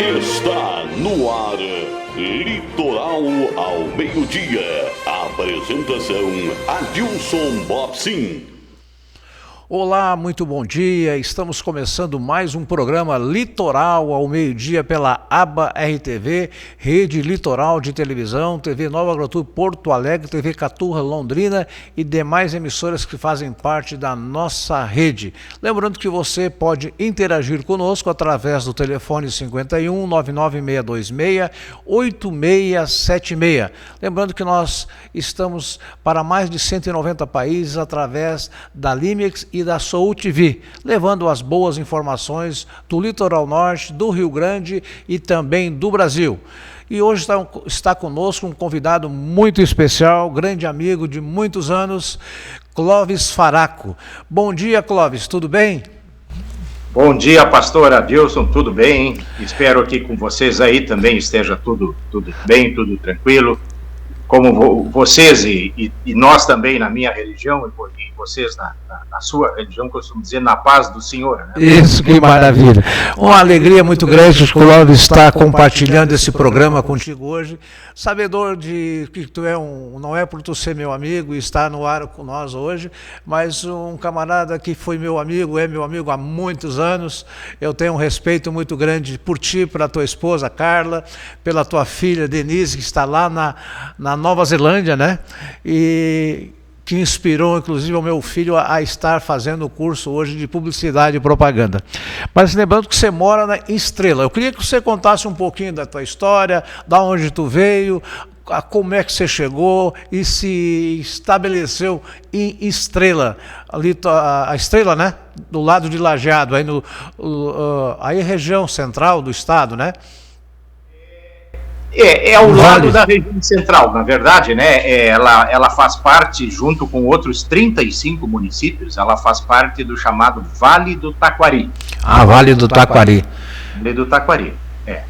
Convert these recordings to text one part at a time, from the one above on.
Está no ar, Litoral ao meio-dia. Apresentação, Adilson Bopsin. Olá, muito bom dia. Estamos começando mais um programa Litoral ao meio-dia pela ABA RTV, Rede Litoral de Televisão, TV Nova Iguaçu, Porto Alegre, TV Caturra, Londrina e demais emissoras que fazem parte da nossa rede. Lembrando que você pode interagir conosco através do telefone 51 99626 8676. Lembrando que nós estamos para mais de 190 países através da Limex e da Soul TV, levando as boas informações do litoral norte, do Rio Grande e também do Brasil. E hoje está conosco um convidado muito especial, grande amigo de muitos anos, Clóvis Faraco. Bom dia, Clóvis, tudo bem? Bom dia, pastor Adilson, tudo bem? Espero que com vocês aí também esteja tudo bem, tudo tranquilo. Como vocês e nós também na minha religião, e vocês na sua religião, costumo dizer, na paz do Senhor. Né? Isso, que maravilha. Uma alegria muito grande que o Clóvis está compartilhando esse programa contigo hoje, sabedor de que tu não é por tu ser meu amigo e estar no ar com nós hoje, mas um camarada que foi meu amigo, é meu amigo há muitos anos. Eu tenho um respeito muito grande por ti, pela tua esposa Carla, pela tua filha Denise, que está lá na Nova Zelândia, né? E que inspirou, inclusive, o meu filho a estar fazendo o curso hoje de publicidade e propaganda. Mas lembrando que você mora em Estrela. Eu queria que você contasse um pouquinho da tua história, da onde tu veio, como é que você chegou e se estabeleceu em Estrela, ali a Estrela, né? Do lado de Lajeado, aí região central do estado, né? É ao lado da região central, na verdade, né? Ela faz parte, junto com outros 35 municípios, ela faz parte do chamado Vale do Taquari. Vale do Taquari. Vale do Taquari, é.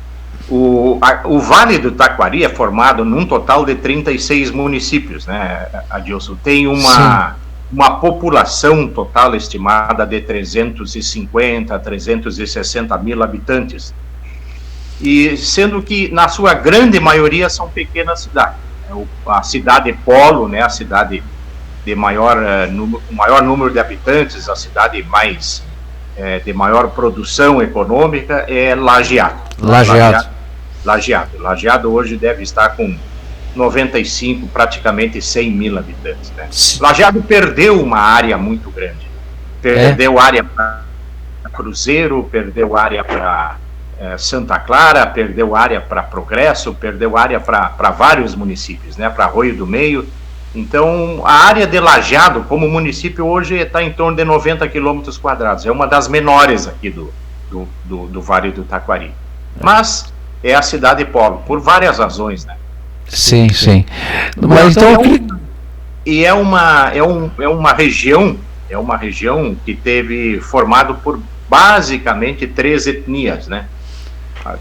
O Vale do Taquari é formado num total de 36 municípios, né, Adilson? Tem uma população total estimada de 350 a 360 mil habitantes. E sendo que, na sua grande maioria, são pequenas cidades. A cidade polo, né, a cidade de maior número de habitantes, a cidade de maior produção econômica é Lajeado. Lajeado hoje deve estar com 95, praticamente 100 mil habitantes. Né? Lajeado perdeu uma área muito grande. Perdeu área para Cruzeiro, perdeu área para Santa Clara, perdeu área para Progresso, perdeu área para vários municípios, né, para Arroio do Meio. Então, a área de Lajeado, como município, hoje está em torno de 90 quilômetros quadrados. É uma das menores aqui do Vale do Taquari. Mas é a cidade polo, por várias razões, né? Sim. Mas é uma região que teve formado por basicamente 3 etnias, né?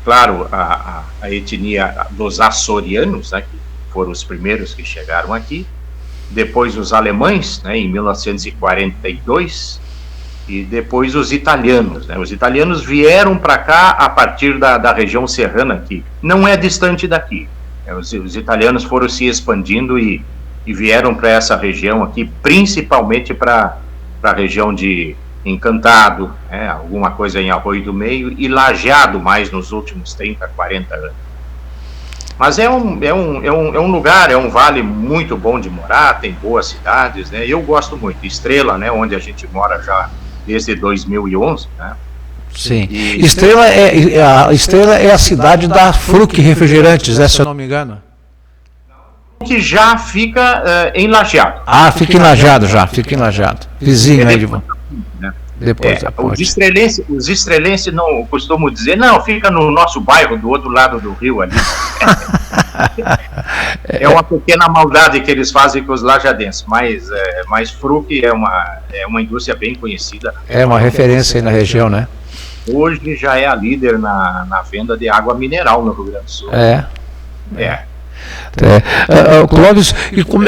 Claro, a etnia dos açorianos, né, que foram os primeiros que chegaram aqui, depois os alemães, né, em 1942, e depois os italianos. Né? Os italianos vieram para cá a partir da região serrana, que não é distante daqui. Os italianos foram se expandindo e vieram para essa região aqui, principalmente para a região de Encantado, alguma coisa em Arroio do Meio, e Lajeado mais nos últimos 30, 40 anos. Mas é um lugar, é um vale muito bom de morar, tem boas cidades, né? Eu gosto muito. Estrela, né, onde a gente mora já desde 2011, né? Sim. Estrela é a cidade da Fruc Refrigerantes, se eu não me engano. Que já fica em Lajeado. Fica em Lajeado. Vizinho aí de você. Né? Os estrelenses não costumam dizer, não, fica no nosso bairro, do outro lado do rio ali. É uma pequena maldade que eles fazem com os lajadenses, mas Fruc é uma indústria bem conhecida. É uma referência aí na região, né? Hoje já é a líder na venda de água mineral no Rio Grande do Sul. Clóvis,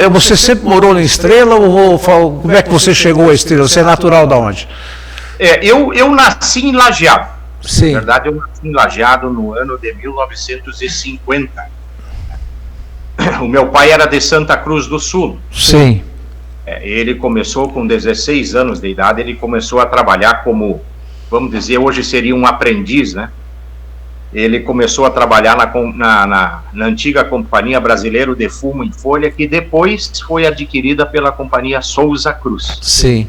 você sempre morou na Estrela ou como é que você chegou à Estrela? Você é natural de onde? Eu nasci em Lajeado. Sim. Na verdade, eu nasci em Lajeado no ano de 1950. O meu pai era de Santa Cruz do Sul. Sim. Ele começou com 16 anos de idade, ele começou a trabalhar como, vamos dizer, hoje seria um aprendiz, né? Ele começou a trabalhar na antiga Companhia Brasileira de Fumo em Folha, que depois foi adquirida pela Companhia Souza Cruz. Sim.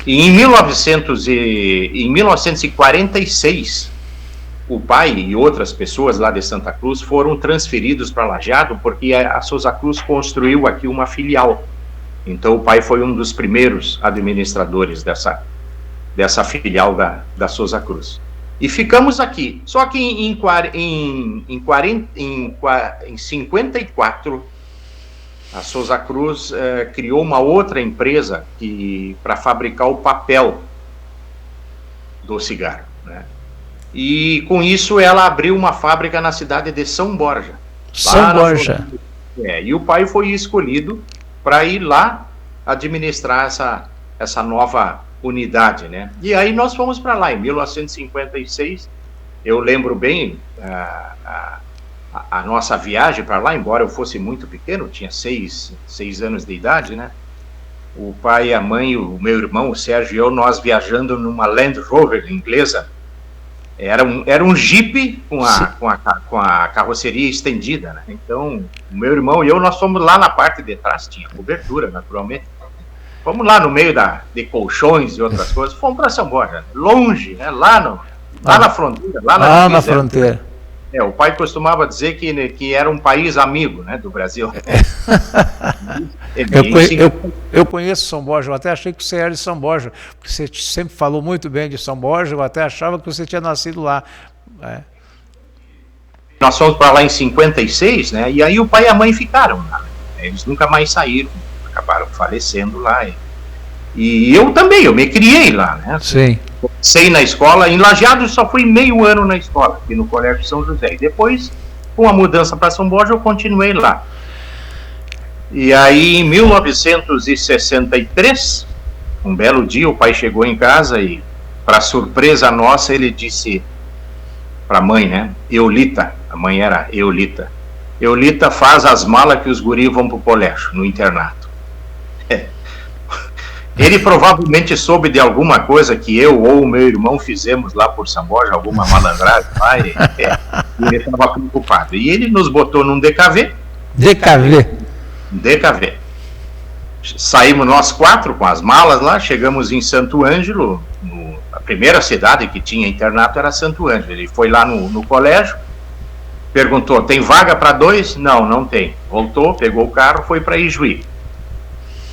E em 1946, o pai e outras pessoas lá de Santa Cruz foram transferidos para Lajeado, porque a Souza Cruz construiu aqui uma filial. Então o pai foi um dos primeiros administradores dessa filial da Souza Cruz. E ficamos aqui. Só que em 54, a Souza Cruz criou uma outra empresa para fabricar o papel do cigarro, né? E com isso ela abriu uma fábrica na cidade de São Borja. São Borja. E o pai foi escolhido para ir lá administrar essa nova unidade, né? E aí nós fomos para lá em 1956. Eu lembro bem a nossa viagem para lá, embora eu fosse muito pequeno, tinha 6 anos de idade, né? O pai, a mãe, o meu irmão, o Sérgio e eu, nós viajando numa Land Rover inglesa. Era um Jeep com a carroceria estendida, né? Então, o meu irmão e eu, nós fomos lá na parte de trás, tinha cobertura, naturalmente. Fomos lá no meio de colchões e outras coisas, fomos para São Borja, longe, né? Lá na fronteira. Lá na fronteira. O pai costumava dizer que era um país amigo, né, do Brasil. Eu conheço São Borja, eu até achei que você era de São Borja, porque você sempre falou muito bem de São Borja, eu até achava que você tinha nascido lá. Nós fomos para lá em 56, né, e aí o pai e a mãe ficaram lá. Eles nunca mais saíram, acabaram falecendo lá. E eu também, eu me criei lá, né? Sim. Comecei na escola, em Lajeado só fui meio ano na escola, aqui no Colégio São José. E depois, com a mudança para São Borja, eu continuei lá. E aí, em 1963, um belo dia, o pai chegou em casa e, para surpresa nossa, ele disse para a mãe, né? Eulita, a mãe era Eulita. Eulita, faz as malas que os guris vão para o colégio, no internato. Ele provavelmente soube de alguma coisa que eu ou o meu irmão fizemos lá por São Borja, alguma malandragem lá, e ele estava preocupado. E ele nos botou num DKV. DKV. Saímos nós 4 com as malas lá, chegamos em Santo Ângelo, a primeira cidade que tinha internato era Santo Ângelo. Ele foi lá no colégio, perguntou, tem vaga para 2? Não, não tem. Voltou, pegou o carro, foi para Ijuí.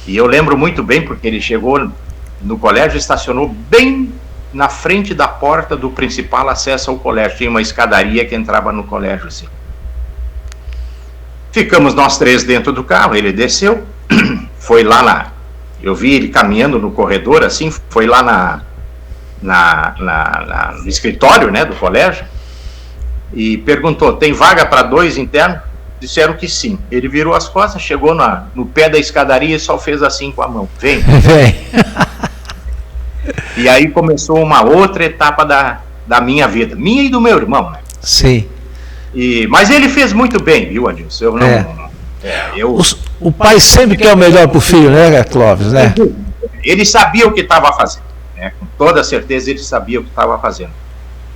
E eu lembro muito bem, porque ele chegou no colégio, estacionou bem na frente da porta do principal acesso ao colégio. Tinha uma escadaria que entrava no colégio, assim. Ficamos nós 3 dentro do carro, ele desceu, foi lá eu vi ele caminhando no corredor, assim, foi lá no escritório, né, do colégio, e perguntou, tem vaga para 2 internos? Disseram que sim. Ele virou as costas, chegou no pé da escadaria e só fez assim com a mão. Vem. E aí começou uma outra etapa da minha vida. Minha e do meu irmão, né? Sim. Mas ele fez muito bem, viu, Adilson? O pai sempre quer o melhor para o filho, né, Clóvis? Né? Ele sabia o que estava fazendo. Né? Com toda certeza ele sabia o que estava fazendo.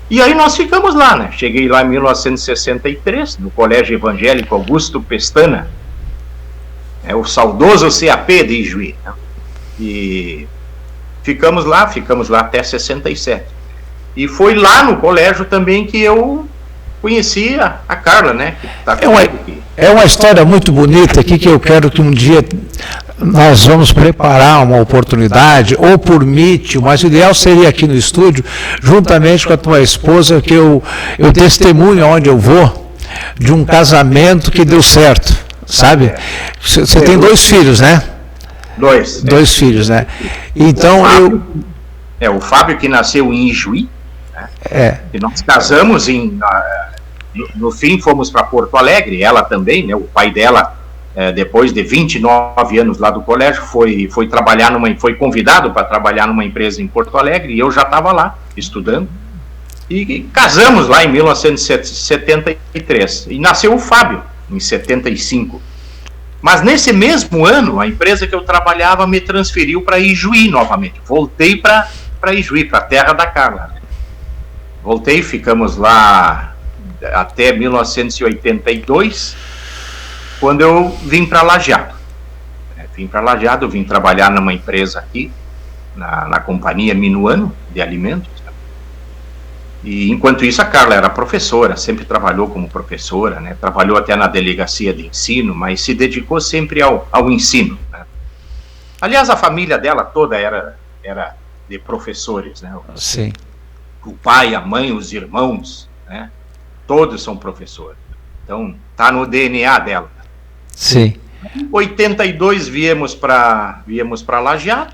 E aí nós ficamos lá, né? Cheguei lá em 1963, no Colégio Evangélico Augusto Pestana, o saudoso CAP de Ijuí, né? E ficamos lá até 67. E foi lá no colégio também que eu conheci a Carla, né? Que tá é uma história muito bonita aqui que eu quero que um dia nós vamos preparar uma oportunidade, ou por Meet, mas o ideal seria aqui no estúdio, juntamente com a tua esposa, que eu testemunho onde eu vou, de um casamento que deu certo, sabe? Você tem 2 filhos, né? 2 filhos, né? Então o Fábio que nasceu em Ijuí, né? E nós casamos no fim fomos para Porto Alegre, ela também, né? O pai dela, depois de 29 anos lá do colégio, foi trabalhar foi convidado para trabalhar numa empresa em Porto Alegre, e eu já estava lá, estudando, E casamos lá em 1973. E nasceu o Fábio, em 75. Mas nesse mesmo ano, a empresa que eu trabalhava me transferiu para Ijuí novamente. Voltei para Ijuí, para a terra da Carla. Né? Voltei, ficamos lá até 1982, quando eu vim para Lajeado. Vim para Lajeado, vim trabalhar numa empresa aqui, na companhia Minuano de Alimentos. E enquanto isso a Carla era professora, sempre trabalhou como professora, né? Trabalhou até na delegacia de ensino, mas se dedicou sempre ao ensino. Né? Aliás, a família dela toda era de professores, né? Sim. O pai, a mãe, os irmãos, né? Todos são professores. Então, tá no DNA dela. Sim. Em 82 viemos para Lajeado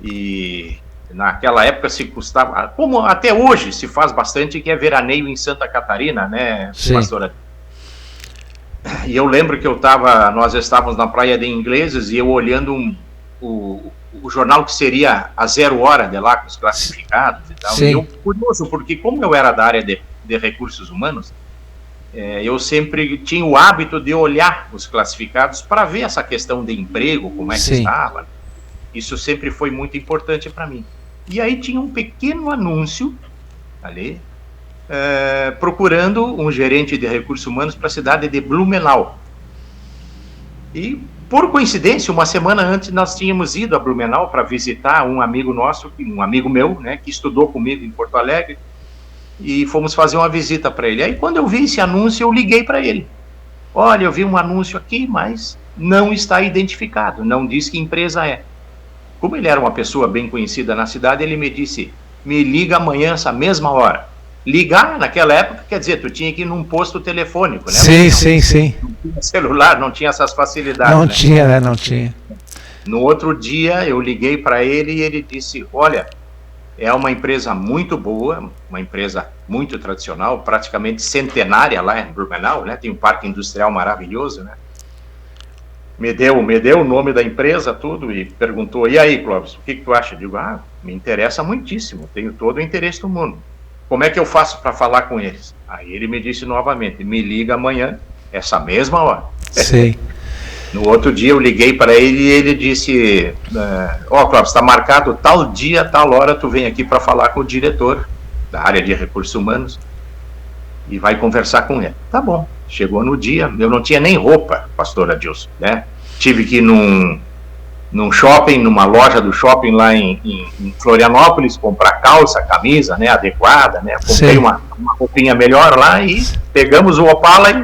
e naquela época se custava, como até hoje se faz bastante, que é veraneio em Santa Catarina, né, pastora? E eu lembro que nós estávamos na praia de Ingleses e eu olhando o jornal que seria a 0 hora de lá, com os classificados e tal. Sim. E eu, curioso, porque como eu era da área de recursos humanos, eu sempre tinha o hábito de olhar os classificados para ver essa questão de emprego, como é que estava. Isso sempre foi muito importante para mim. E aí tinha um pequeno anúncio ali, procurando um gerente de recursos humanos para a cidade de Blumenau. E, por coincidência, uma semana antes nós tínhamos ido a Blumenau para visitar um amigo nosso, um amigo meu, né, que estudou comigo em Porto Alegre, e fomos fazer uma visita para ele. Aí quando eu vi esse anúncio, eu liguei para ele. Olha, eu vi um anúncio aqui, mas não está identificado, não diz que empresa é. Como ele era uma pessoa bem conhecida na cidade, ele me disse, me liga amanhã essa mesma hora. Ligar, naquela época, quer dizer, tu tinha que ir num posto telefônico, né? Sim. Não tinha celular, não tinha essas facilidades. Não tinha, né? Não tinha. No outro dia, eu liguei para ele e ele disse, olha, é uma empresa muito boa, uma empresa muito tradicional, praticamente centenária lá em Blumenau, né? Tem um parque industrial maravilhoso, né? Me deu o nome da empresa, tudo, e perguntou, e aí, Clóvis, o que tu acha? Eu digo, me interessa muitíssimo, tenho todo o interesse do mundo. Como é que eu faço para falar com eles? Aí ele me disse novamente, me liga amanhã, essa mesma hora. Sim. No outro dia eu liguei para ele e ele disse, Clóvis, está marcado tal dia, tal hora, tu vem aqui para falar com o diretor da área de recursos humanos e vai conversar com ele. Tá bom. Chegou no dia, eu não tinha nem roupa, pastor Adilson, né? Tive que ir num shopping, numa loja do shopping lá em Florianópolis, comprar calça, camisa, né, adequada, né? Comprei uma roupinha melhor lá e pegamos o Opala em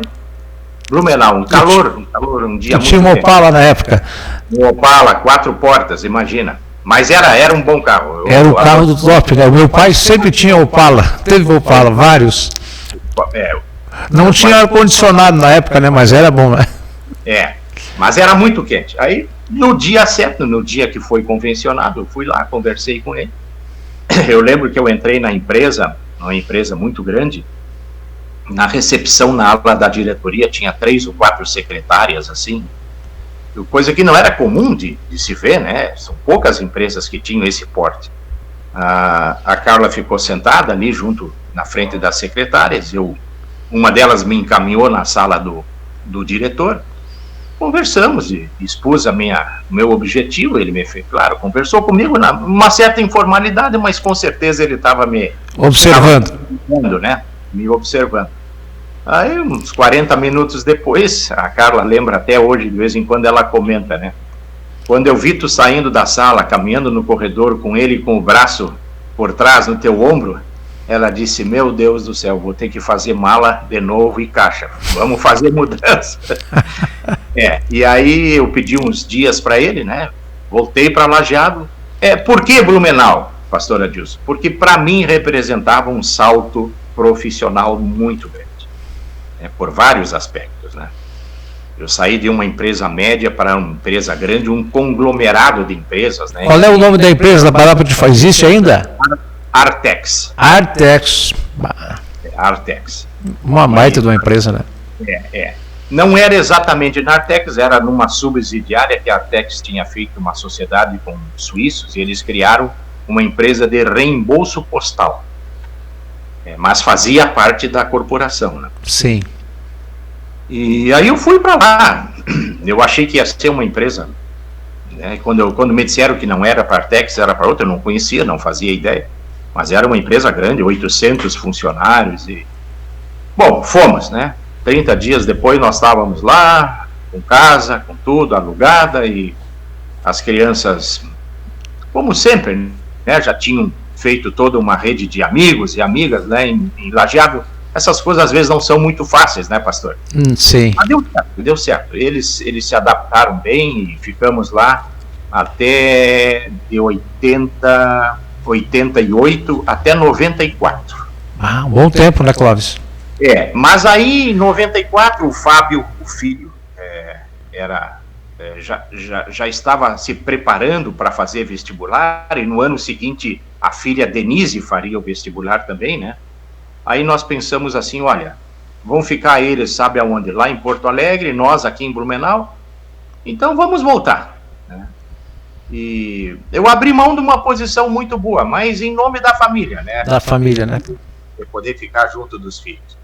Blumenau, um calor, um dia muito tinha um Opala na época. Um Opala, 4 portas, imagina. Mas era um bom carro. Era o carro do top, né? O meu pai sempre tinha Opala, teve Opala, vários. Não tinha ar-condicionado na época, né? Mas era bom, né? Mas era muito quente. Aí, no dia certo, no dia que foi convencionado, eu fui lá, conversei com ele. Eu lembro que eu entrei na empresa, uma empresa muito grande, na recepção, na ala da diretoria, tinha 3 ou 4 secretárias, assim, coisa que não era comum de se ver, né? São poucas empresas que tinham esse porte. A Carla ficou sentada ali junto, na frente das secretárias, uma delas me encaminhou na sala do diretor, conversamos e expus o meu objetivo, ele me fez, claro, conversou comigo numa certa informalidade, mas com certeza ele estava me observando, né? Me observando. Aí, uns 40 minutos depois, a Carla lembra até hoje, de vez em quando ela comenta, né? Quando eu vi tu saindo da sala, caminhando no corredor com ele com o braço por trás no teu ombro, ela disse, meu Deus do céu, vou ter que fazer mala de novo e caixa, vamos fazer mudança. E aí eu pedi uns dias para ele, né? Voltei para Lajeado. Por que Blumenau, pastor Adilson? Porque para mim representava um salto profissional muito grande, por vários aspectos, né? Eu saí de uma empresa média para uma empresa grande, um conglomerado de empresas, né? Qual é o nome da empresa? Existe ainda? Artex. Artex. Uma baita de uma empresa, né? Não era exatamente na Artex, era numa subsidiária que a Artex tinha feito uma sociedade com suíços e eles criaram uma empresa de reembolso postal. mas fazia parte da corporação, né? Sim. E aí eu fui para lá. Eu achei que ia ser uma empresa, né? Quando me disseram que não era para a Artex, era para outra, eu não conhecia, não fazia ideia. Mas era uma empresa grande, 800 funcionários. Bom, fomos, né? 30 dias depois nós estávamos lá, com casa, com tudo, alugada, e as crianças, como sempre, né, já tinham feito toda uma rede de amigos e amigas, né, em Lajeado. Essas coisas às vezes não são muito fáceis, né, pastor? Sim. Mas deu certo. Eles se adaptaram bem e ficamos lá até de 88 até 94. Ah, um bom tempo, né, Clóvis? Mas aí em 94 o Fábio, o filho, já estava se preparando para fazer vestibular, e no ano seguinte a filha Denise faria o vestibular também, né? Aí nós pensamos assim, olha, vão ficar eles, sabe aonde? Lá em Porto Alegre, nós aqui em Blumenau, então vamos voltar, né? E eu abri mão de uma posição muito boa, mas em nome da família, né? Da família, né? De poder ficar junto dos filhos.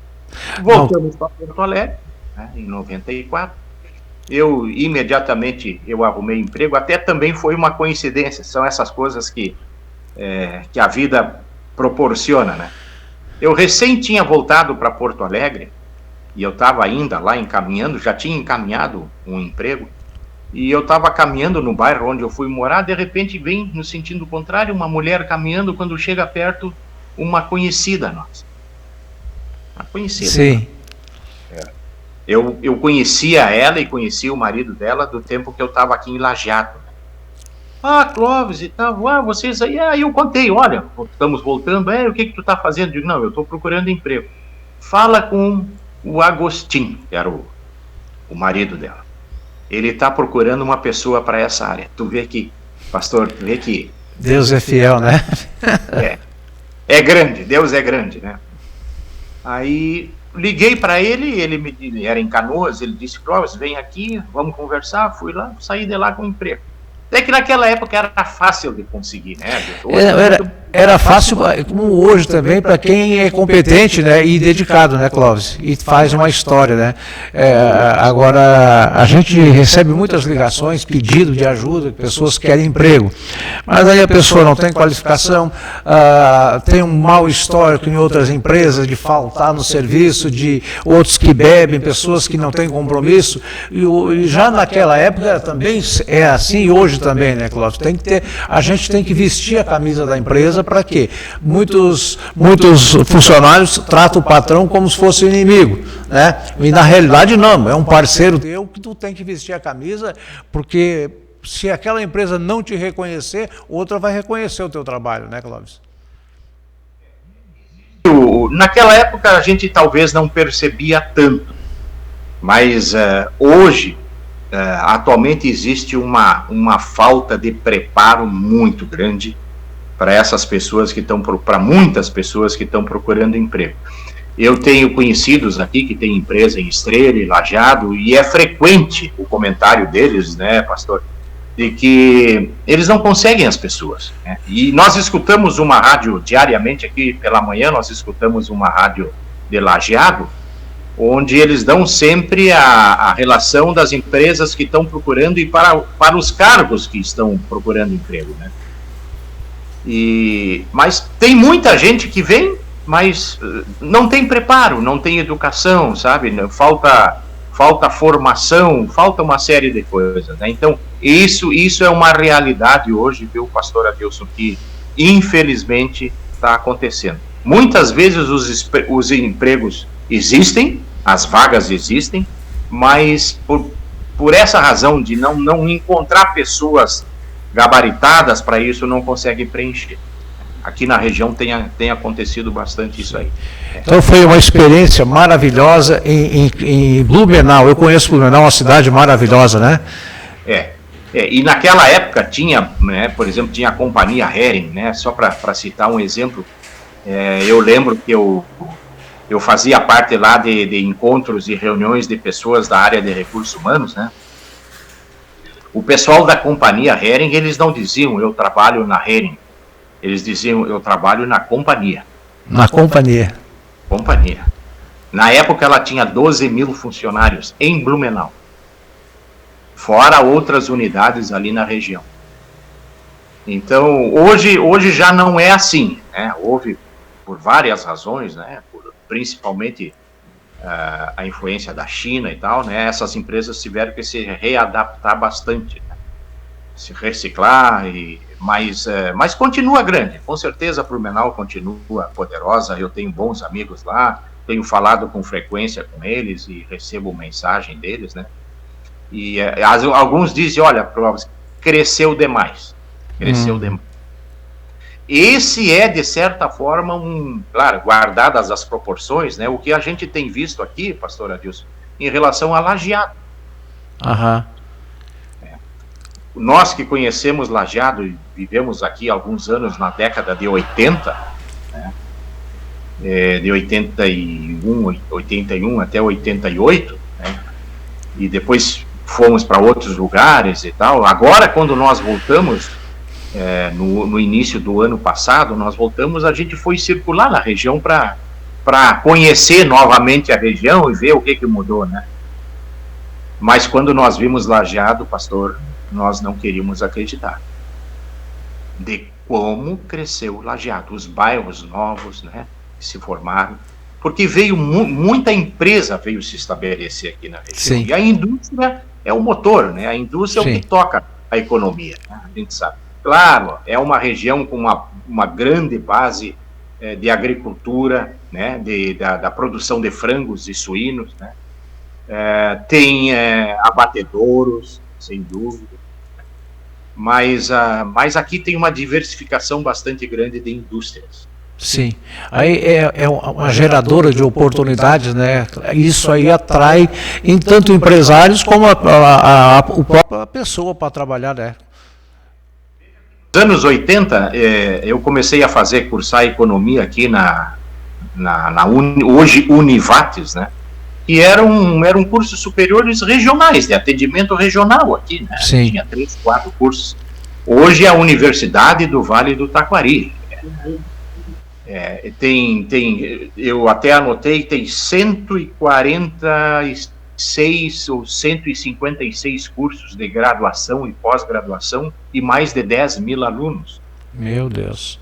Voltamos para Porto Alegre, né, em 94. Eu imediatamente arrumei emprego, até também foi uma coincidência, são essas coisas que a vida proporciona, né? Eu recém tinha voltado para Porto Alegre, e eu estava ainda lá encaminhando, já tinha encaminhado um emprego, e eu estava caminhando no bairro onde eu fui morar, de repente vem, no sentido contrário, uma mulher caminhando, quando chega perto, uma conhecida nossa. Uma conhecida. Sim. Eu conhecia ela e conhecia o marido dela do tempo que eu estava aqui em Lajeado. Ah, Clóvis e tal, vocês aí, aí eu contei, olha, estamos voltando, o que tu tá fazendo? Eu digo, não, eu estou procurando emprego. Fala com o Agostinho, que era o marido dela. Ele está procurando uma pessoa para essa área. Tu vê que, pastor, tu vê que... Deus é fiel, né? É grande, Deus é grande, né? Aí liguei para ele era em Canoas, ele disse, Clóvis, vem aqui, vamos conversar. Fui lá, saí de lá com emprego. Até que naquela época era fácil de conseguir, né? Era fácil, como hoje também, para quem é competente, né, e dedicado, né, Clóvis? E faz uma história, né? Agora, a gente recebe muitas ligações, pedido de ajuda, pessoas que querem emprego. Mas aí a pessoa não tem qualificação, tem um mau histórico em outras empresas de faltar no serviço, de outros que bebem, pessoas que não têm compromisso. E já naquela época também é assim, e hoje também, né, Clóvis? A gente tem que vestir a camisa da empresa. Para quê? Muitos funcionários tratam o patrão como se fosse inimigo, né? E na realidade não, é um parceiro teu que tu tem que vestir a camisa, porque se aquela empresa não te reconhecer, outra vai reconhecer o teu trabalho, né, Clóvis? Naquela época a gente talvez não percebia tanto, mas hoje, atualmente existe uma falta de preparo muito grande para essas pessoas que estão, para muitas pessoas que estão procurando emprego. Eu tenho conhecidos aqui que têm empresa em Estrela e Lajeado, e é frequente o comentário deles, né, pastor, de que eles não conseguem as pessoas, né? E nós escutamos uma rádio diariamente aqui pela manhã, nós escutamos uma rádio de Lajeado, onde eles dão sempre a relação das empresas que estão procurando e para os cargos que estão procurando emprego, né? Mas tem muita gente que vem, mas não tem preparo, não tem educação, sabe? Falta formação, falta uma série de coisas, né? Então, isso é uma realidade hoje, viu, pastor Adilson, que infelizmente está acontecendo. Muitas vezes os empregos existem, as vagas existem, mas por essa razão de não encontrar pessoas gabaritadas para isso, não consegue preencher. Aqui na região tem acontecido bastante isso aí. Então foi uma experiência maravilhosa em Blumenau. Eu conheço Blumenau, uma cidade maravilhosa, né? E naquela época tinha, né, por exemplo, tinha a companhia Hering, né? Só para citar um exemplo, eu lembro que eu fazia parte lá de encontros e reuniões de pessoas da área de recursos humanos, né? O pessoal da companhia Hering, eles não diziam eu trabalho na Hering, eles diziam eu trabalho na companhia. Na companhia. Companhia. Na época ela tinha 12 mil funcionários em Blumenau, fora outras unidades ali na região. Então, hoje já não é assim, né? Houve, por várias razões, né? Principalmente a influência da China e tal, né? Essas empresas tiveram que se readaptar bastante, né? Se reciclar, mas continua grande. Com certeza, Blumenau continua poderosa. Eu tenho bons amigos lá, tenho falado com frequência com eles e recebo mensagem deles, né? E alguns dizem, olha, cresceu demais. Cresceu demais. Esse é, de certa forma, claro, guardadas as proporções, né? O que a gente tem visto aqui, pastor Adilson, em relação a Lajeado. Aham. Nós que conhecemos Lajeado e vivemos aqui há alguns anos, na década de 80, né? De 81 até 88, né? E depois fomos para outros lugares e tal. Agora, quando nós voltamos, no início do ano passado, a gente foi circular na região para conhecer novamente a região e ver o que mudou, né? Mas quando nós vimos Lajeado, pastor, nós não queríamos acreditar de como cresceu Lajeado, os bairros novos, né, que se formaram, porque veio muita empresa veio se estabelecer aqui na região. Sim. E a indústria é o motor, né? A indústria Sim. É o que toca a economia, né? A gente sabe. Claro, é uma região com uma grande base de agricultura, né? Da produção de frangos e suínos, né? Tem abatedouros, sem dúvida. Mas aqui tem uma diversificação bastante grande de indústrias. Sim, aí é uma geradora de oportunidades, né? Isso aí atrai em tanto empresários como a própria pessoa para trabalhar, né? Nos anos 80, eu comecei a cursar economia aqui hoje Univates, né? Que eram cursos superiores regionais, de atendimento regional aqui, né? Sim. Tinha 3, 4 cursos. Hoje é a Universidade do Vale do Taquari. Eu até anotei, tem 146 ou 156 cursos de graduação e pós-graduação e mais de 10 mil alunos. Meu Deus.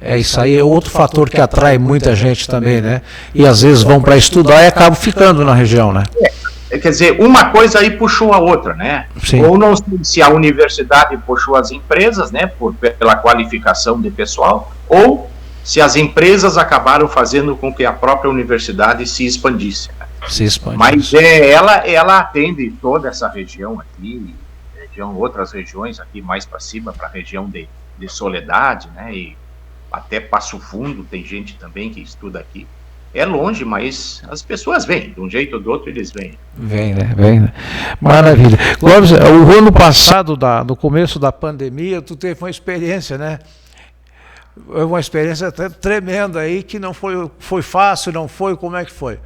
Isso aí é outro fator que atrai muita gente também, né? E às vezes vão para estudar e acabam ficando na região, né? Quer dizer, uma coisa aí puxou a outra, né? Sim. Ou não sei se a universidade puxou as empresas, né? Pela qualificação de pessoal, ou se as empresas acabaram fazendo com que a própria universidade se expandisse. Né? Se expandisse. Mas ela atende toda essa região aqui, outras regiões aqui mais para cima, para a região de Soledade, né? E até Passo Fundo, tem gente também que estuda aqui. É longe, mas as pessoas vêm, de um jeito ou do outro eles vêm. Vem, né? Maravilha. Clóvis, o ano passado, no começo da pandemia, tu teve uma experiência, né? Uma experiência tremenda aí, que não foi fácil, não foi, como é que foi?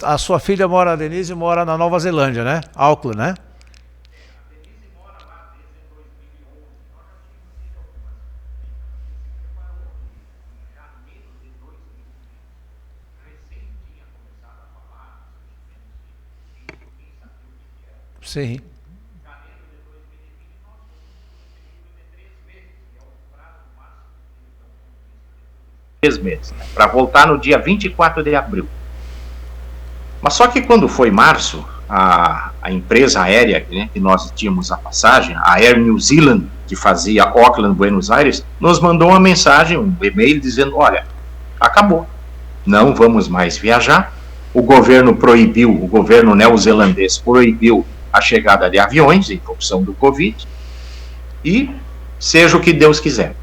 A sua filha mora, a Denise, mora na Nova Zelândia, né? Auckland, né? Sim. 3 meses, né, para voltar no dia 24 de abril. Mas só que quando foi março, a empresa aérea, né, que nós tínhamos a passagem, a Air New Zealand, que fazia Auckland, Buenos Aires, nos mandou uma mensagem, um e-mail dizendo, olha, acabou, não vamos mais viajar, o governo neozelandês proibiu a chegada de aviões em função do Covid, e seja o que Deus quiser.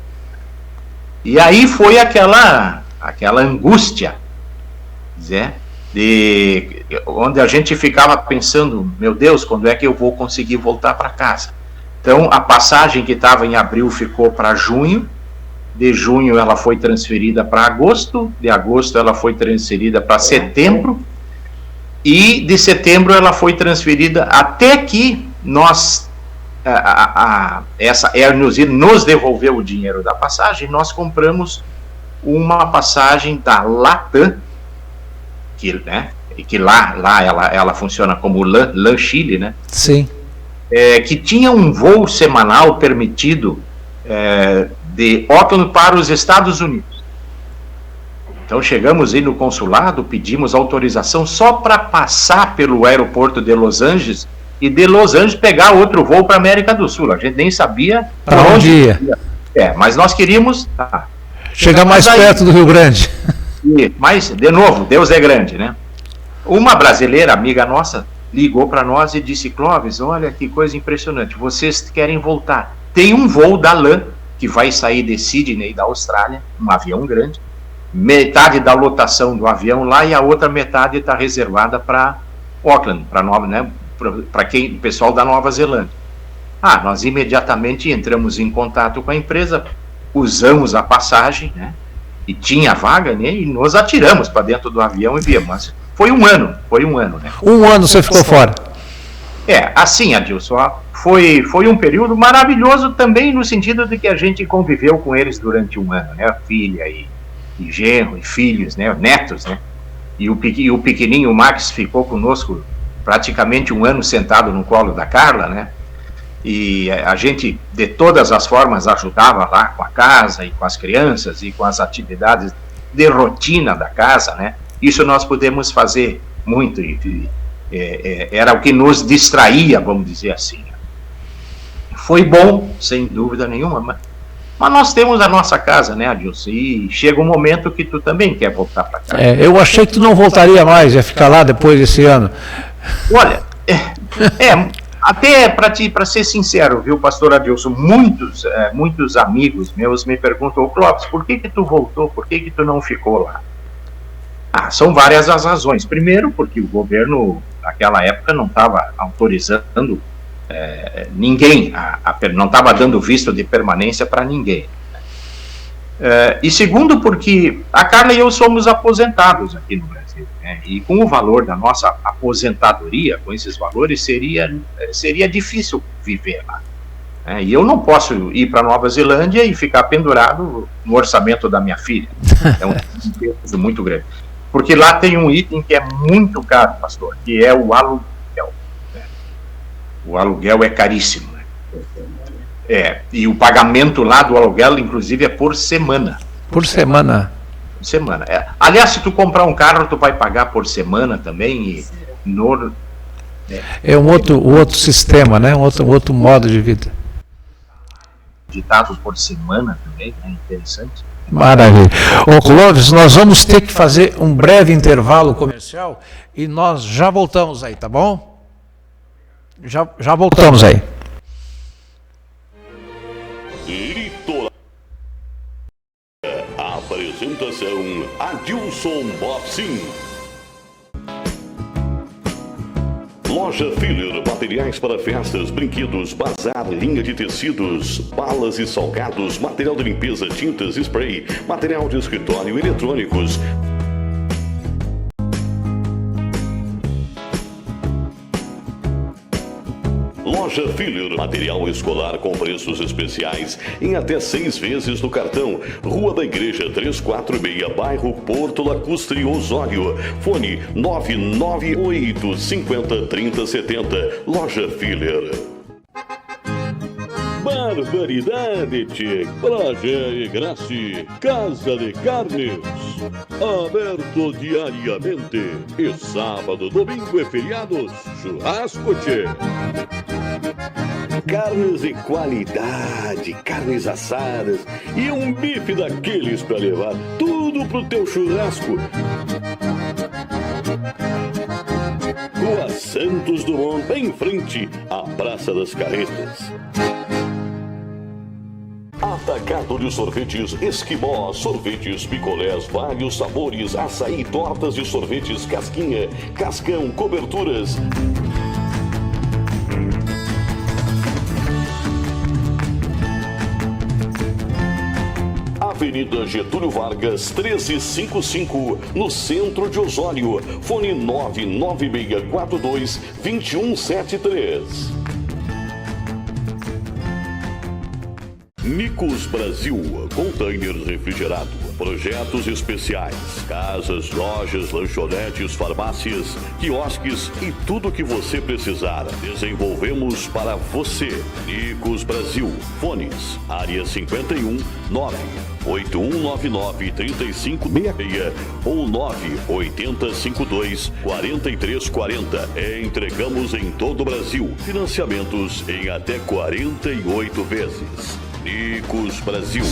E aí foi aquela angústia, né, onde a gente ficava pensando, meu Deus, quando é que eu vou conseguir voltar para casa? Então, a passagem que estava em abril ficou para junho, de junho ela foi transferida para agosto, de agosto ela foi transferida para setembro, e de setembro ela foi transferida até que essa Air New Zealand nos devolveu o dinheiro da passagem. Nós compramos uma passagem da Latam, que lá ela funciona como LAN Chile, né? Sim. Que tinha um voo semanal permitido de Auckland para os Estados Unidos. Então chegamos aí no consulado, pedimos autorização só para passar pelo aeroporto de Los Angeles e de Los Angeles pegar outro voo para a América do Sul. A gente nem sabia para onde ia. Mas nós queríamos chegar mais perto do Rio Grande. Mas, de novo, Deus é grande, né? Uma brasileira, amiga nossa, ligou para nós e disse: Clóvis, olha que coisa impressionante, vocês querem voltar. Tem um voo da LAN que vai sair de Sydney, da Austrália, um avião grande, metade da lotação do avião lá e a outra metade está reservada para Auckland, para o pessoal da Nova Zelândia. Nós imediatamente entramos em contato com a empresa, usamos a passagem, né? E tinha vaga, né? E nos atiramos para dentro do avião e viemos. Mas foi um ano, né? Um ano você ficou fora. Assim, Adilson, foi um período maravilhoso também no sentido de que a gente conviveu com eles durante um ano, né? Filha e genro e filhos, né? Netos, né? E o pequenininho Max ficou conosco praticamente um ano sentado no colo da Carla, né? E a gente, de todas as formas, ajudava lá com a casa e com as crianças e com as atividades de rotina da casa, né? Isso nós podemos fazer muito, era o que nos distraía, vamos dizer assim. Foi bom, sem dúvida nenhuma, mas nós temos a nossa casa, né, Adilson? E chega um momento que tu também quer voltar para casa. Eu achei que tu não voltaria mais, ia ficar lá depois desse ano. Olha, até para ser sincero, viu, pastor Adilson, muitos amigos meus me perguntam: Clóvis, por que tu voltou? Por que tu não ficou lá? São várias as razões. Primeiro, porque o governo, naquela época, não estava autorizando ninguém, não estava dando visto de permanência para ninguém. E segundo, porque a Carla e eu somos aposentados aqui no Brasil, né? E com o valor da nossa aposentadoria, com esses valores, seria difícil viver lá. E eu não posso ir para Nova Zelândia e ficar pendurado no orçamento da minha filha. É um peso muito grande. Porque lá tem um item que é muito caro, pastor, que é o aluguel. Né? O aluguel é caríssimo. Né? E o pagamento lá do aluguel, inclusive, é por semana. Por semana? Por semana. Aliás, se tu comprar um carro, tu vai pagar por semana também. É um outro sistema, né? Um outro modo de vida. Ditado por semana também, é interessante. Maravilha. Clóvis, nós vamos ter que fazer um breve intervalo comercial e nós já voltamos aí, tá bom? Já voltamos aí. Litoral. Apresentação Adilson Bopsin. Loja Filler, materiais para festas, brinquedos, bazar, linha de tecidos, balas e salgados, material de limpeza, tintas, spray, material de escritório, eletrônicos. Loja Filler, material escolar com preços especiais em até 6 vezes no cartão. Rua da Igreja 346, bairro Porto Lacustre, Osório. Fone 998 50 30 70. Loja Filler. Barbaridade, tchê! Praia e Grace, Casa de Carnes, aberto diariamente. E sábado, domingo e feriados, churrasco, tchê! Carnes de qualidade, carnes assadas e um bife daqueles para levar tudo pro teu churrasco. Rua Santos Dumont, em frente à Praça das Carretas. Atacado de sorvetes Esquimó, sorvetes, picolés, vários sabores, açaí, tortas de sorvetes, casquinha, cascão, coberturas. Avenida Getúlio Vargas, 1355, no centro de Osório. Fone 99642-2173. Micos Brasil, container refrigerado. projetos especiais, casas, lojas, lanchonetes, farmácias, quiosques e tudo o que você precisar. Desenvolvemos para você. Nicos Brasil. Fones: área 51 98199-3566 ou 98052-4340. Entregamos em todo o Brasil. Financiamentos em até 48 vezes. Nicos Brasil.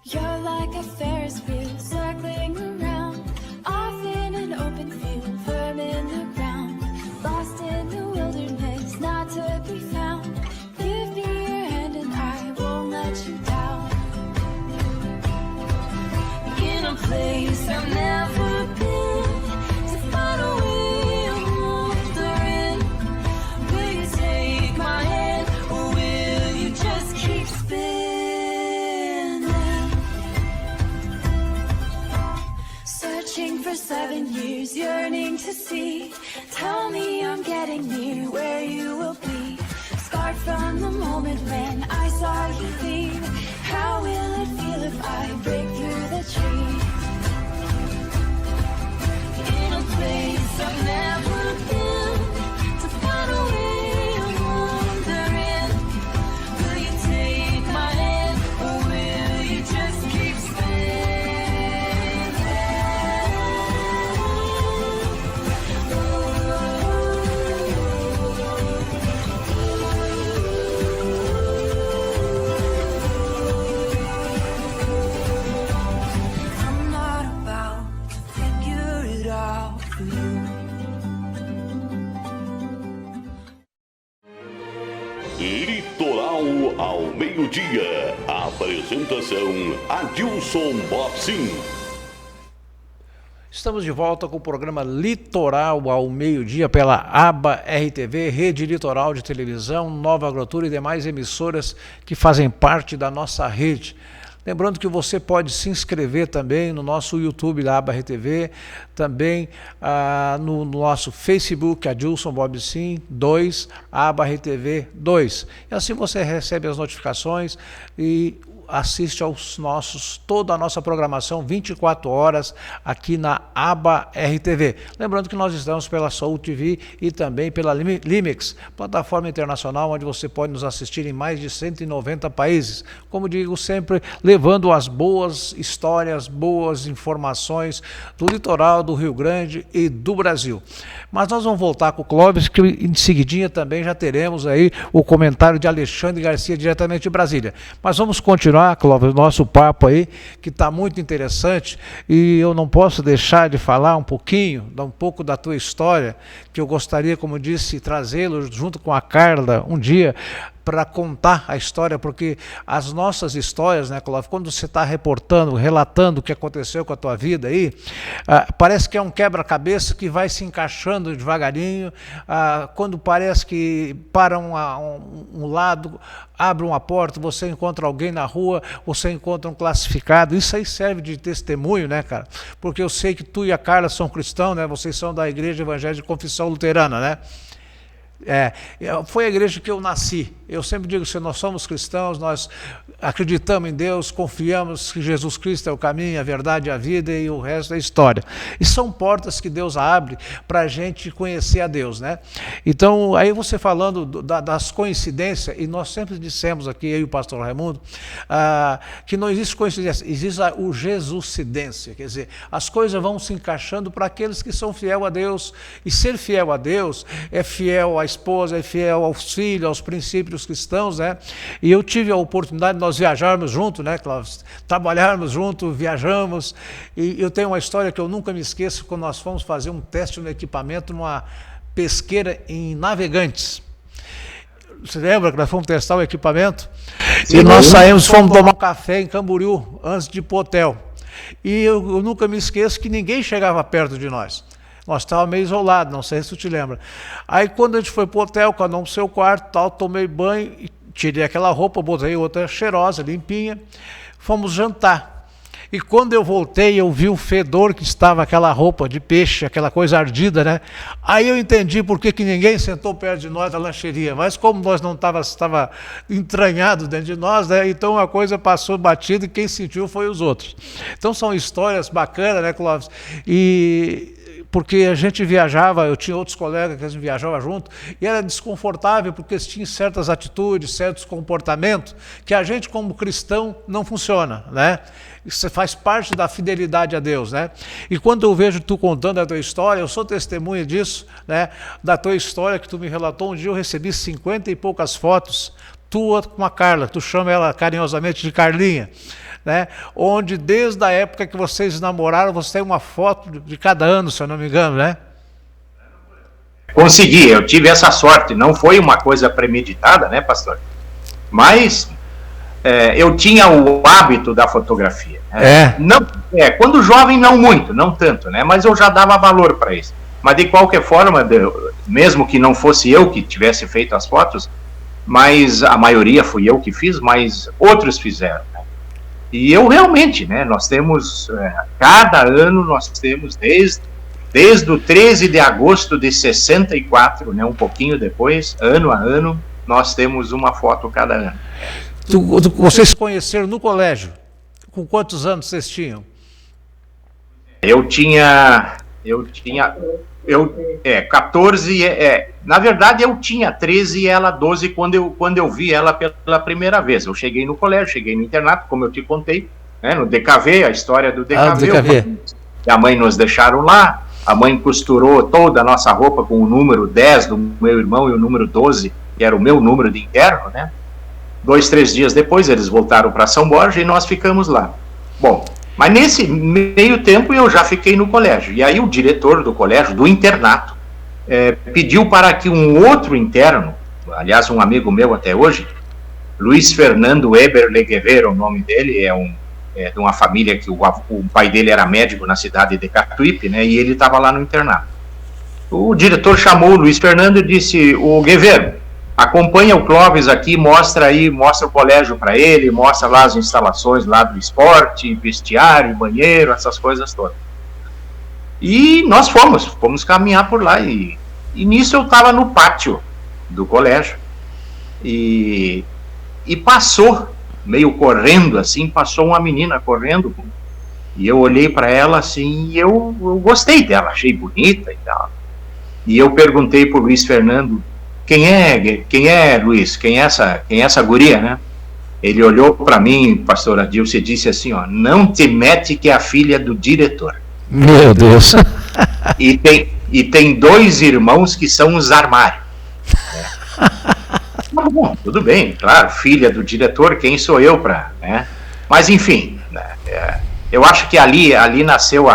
You're like a Ferris wheel circling around, off in an open field, firm in the ground, lost in the wilderness, not to be found. Give me your hand and I won't let you down. In a place I've never been, to find a way I'm wandering. Will you take my hand or will you just keep spinning? Searching for 7 years, yearning to see. Tell me I'm getting near where you will be. Scarred from the moment when I saw you leave. How will it feel if I break through the tree? In a place I've never been, to find a way I'm wandering. Will you take my hand or will you just keep spinning? I'm not about to figure it out for you. Litoral ao meio-dia. Apresentação: Adilson Bobsin. Estamos de volta com o programa Litoral ao meio-dia pela ABA RTV, Rede Litoral de Televisão, Nova Agrotura e demais emissoras que fazem parte da nossa rede. Lembrando que você pode se inscrever também no nosso YouTube da ABA RTV, também no nosso Facebook, Adilson Bobsin 2, ABA RTV 2. E assim você recebe as notificações e assiste aos toda a nossa programação 24 horas aqui na ABA RTV. Lembrando que nós estamos pela Soul TV e também pela Limix, plataforma internacional onde você pode nos assistir em mais de 190 países. Como digo sempre, levando as boas histórias, boas informações do litoral do Rio Grande e do Brasil. Mas nós vamos voltar com o Clóvis, que em seguidinha também já teremos aí o comentário de Alexandre Garcia, diretamente de Brasília. Mas vamos continuar, Clóvis, o nosso papo aí, que está muito interessante, e eu não posso deixar de falar um pouco da tua história, que eu gostaria, como disse, trazê-lo junto com a Carla um dia, para contar a história, porque as nossas histórias, né, Clóvis, quando você está relatando o que aconteceu com a tua vida aí, parece que é um quebra-cabeça que vai se encaixando devagarinho, quando parece que para um lado, abre uma porta, você encontra alguém na rua, você encontra um classificado, isso aí serve de testemunho, né, cara? Porque eu sei que tu e a Carla são cristãos, né? Vocês são da Igreja Evangélica de Confissão Luterana, né? Foi a igreja que eu nasci. Eu sempre digo que nós somos cristãos, nós acreditamos em Deus, confiamos que Jesus Cristo é o caminho, a verdade e a vida, e o resto é história. E são portas que Deus abre para a gente conhecer a Deus, né? Então, aí você falando das coincidências, e nós sempre dissemos aqui, eu e o pastor Raimundo, que não existe coincidência, existe o Jesuscidência, quer dizer, as coisas vão se encaixando para aqueles que são fiel a Deus, e ser fiel a Deus é fiel à esposa, é fiel aos filhos, aos princípios cristãos, né? E eu tive a oportunidade de nós viajarmos juntos, né, Clóvis? Trabalharmos juntos, viajamos, e eu tenho uma história que eu nunca me esqueço, quando nós fomos fazer um teste no equipamento numa pesqueira em Navegantes. Você lembra que nós fomos testar o equipamento? Sim, e nós fomos tomar um café em Camboriú, antes de ir para o hotel. E eu nunca me esqueço que ninguém chegava perto de nós. Nós estávamos meio isolados, não sei se tu te lembra. Aí quando a gente foi para o hotel, cada um para o seu quarto, tal, tomei banho, tirei aquela roupa, botei outra cheirosa, limpinha, fomos jantar. E quando eu voltei, eu vi o fedor que estava aquela roupa de peixe, aquela coisa ardida, né? Aí eu entendi por que ninguém sentou perto de nós na lancheria. Mas como nós não estava entranhado dentro de nós, né? Então a coisa passou batida e quem sentiu foi os outros. Então são histórias bacanas, né, Clóvis? E porque a gente viajava, eu tinha outros colegas que a gente viajava junto, e era desconfortável porque eles tinham certas atitudes, certos comportamentos, que a gente como cristão não funciona, né? Isso faz parte da fidelidade a Deus, né? E quando eu vejo tu contando a tua história, eu sou testemunha disso, né? Da tua história que tu me relatou, um dia eu recebi 50 e poucas fotos, tua com a Carla, tu chama ela carinhosamente de Carlinha, né? Onde desde a época que vocês namoraram, você tem uma foto de cada ano, se eu não me engano, né? Consegui, eu tive essa sorte, não foi uma coisa premeditada, né, pastor? Mas eu tinha o hábito da fotografia. Né? Não, quando jovem não muito, não tanto, né? Mas eu já dava valor para isso. Mas de qualquer forma, mesmo que não fosse eu que tivesse feito as fotos, mas a maioria fui eu que fiz, mas outros fizeram. Né? E eu realmente, né? Nós temos, cada ano nós temos, desde o 13 de agosto de 64, né? Um pouquinho depois, ano a ano, nós temos uma foto cada ano. Vocês se conheceram no colégio? Com quantos anos vocês tinham? Eu tinha 14, na verdade eu tinha 13 e ela 12 quando eu vi ela pela primeira vez. Eu cheguei no colégio, cheguei no internato, como eu te contei, né, no DKV, a história do DKV. A mãe nos deixaram lá, a mãe costurou toda a nossa roupa com o número 10 do meu irmão e o número 12, que era o meu número de interno, né? 2, 3 dias depois eles voltaram para São Borja e nós ficamos lá. Bom, mas nesse meio tempo eu já fiquei no colégio. E aí o diretor do colégio, do internato, pediu para que um outro interno, aliás um amigo meu até hoje, Luiz Fernando Eberle Guevara, o nome dele, de uma família que o pai dele era médico na cidade de Catuípe, né, e ele estava lá no internato. O diretor chamou o Luiz Fernando e disse: o Guevara, acompanha o Clóvis aqui, mostra o colégio para ele, mostra lá as instalações lá do esporte, vestiário, banheiro, essas coisas todas. E nós fomos caminhar por lá e nisso eu estava no pátio do colégio e passou, meio correndo assim, passou uma menina correndo e eu olhei para ela assim e eu gostei dela, achei bonita e tal. E eu perguntei pro Luiz Fernando: quem é Luiz? Quem é essa guria, né? Ele olhou para mim, pastor Adilson, e disse assim, ó: não te mete que é a filha do diretor. Meu Deus. E tem 2 irmãos que são os armários. Bom, tudo bem, claro, filha do diretor, quem sou eu para, né? Mas enfim, eu acho que ali nasceu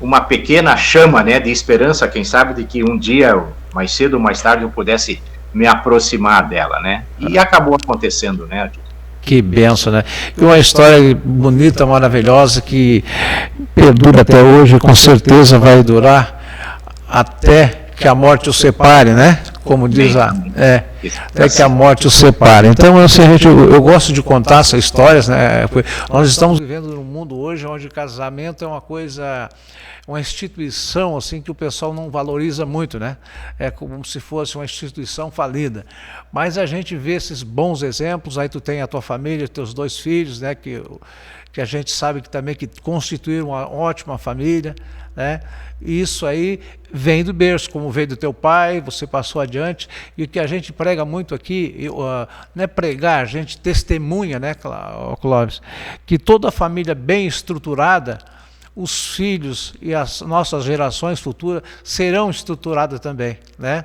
uma pequena chama, né, de esperança, quem sabe, de que um dia, mais cedo ou mais tarde, eu pudesse me aproximar dela, né? E acabou acontecendo, né? Que benção, né? E uma história bonita, maravilhosa, que perdura até hoje, com certeza vai durar até que a morte os separe, né? Como diz até que a morte os separe. Então, assim, eu gosto de contar essas histórias, né? Nós estamos vivendo num mundo hoje onde casamento é uma coisa, uma instituição assim que o pessoal não valoriza muito, né? É como se fosse uma instituição falida. Mas a gente vê esses bons exemplos, aí tu tem a tua família, teus 2 filhos, né? Que a gente sabe que também que constituíram uma ótima família, né? E isso aí vem do berço, como veio do teu pai, você passou adiante, e o que a gente prega muito aqui, não é pregar, a gente testemunha, né, Clóvis, que toda família bem estruturada, os filhos e as nossas gerações futuras serão estruturadas também, né?